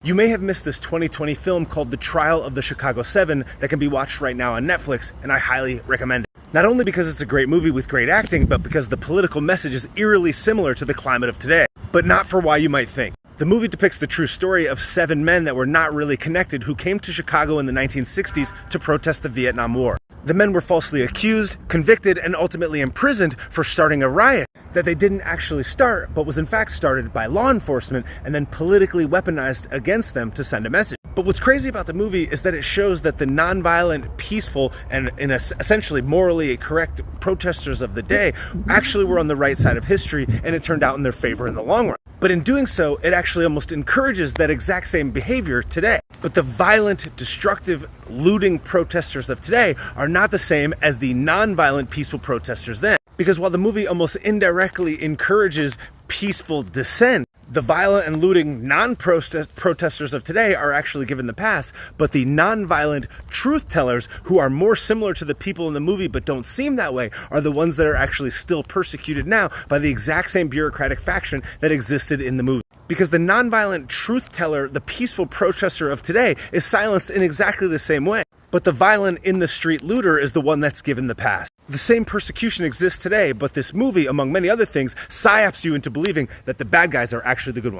You may have missed this 2020 film called The Trial of the Chicago 7 that can be watched right now on Netflix, and I highly recommend it. Not only because it's a great movie with great acting, but because the political message is eerily similar to the climate of today. But not for why you might think. The movie depicts the true story of 7 men that were not really connected who came to Chicago in the 1960s to protest the Vietnam War. The men were falsely accused, convicted, and ultimately imprisoned for starting a riot that they didn't actually start, but was in fact started by law enforcement and then politically weaponized against them to send a message. But what's crazy about the movie is that it shows that the nonviolent, peaceful, and essentially morally correct protesters of the day actually were on the right side of history, and it turned out in their favor in the long run. But in doing so, it actually almost encourages that exact same behavior today. But the violent, destructive, looting protesters of today are not the same as the non-violent, peaceful protesters then. Because while the movie almost indirectly encourages peaceful dissent, the violent and looting non-protesters of today are actually given the pass, but the non-violent truth tellers, who are more similar to the people in the movie but don't seem that way, are the ones that are actually still persecuted now by the exact same bureaucratic faction that existed in the movie. Because the non-violent truth teller, the peaceful protester of today, is silenced in exactly the same way. But the violent in-the-street looter is the one that's given the pass. The same persecution exists today, but this movie, among many other things, psyops you into believing that the bad guys are actually the good ones.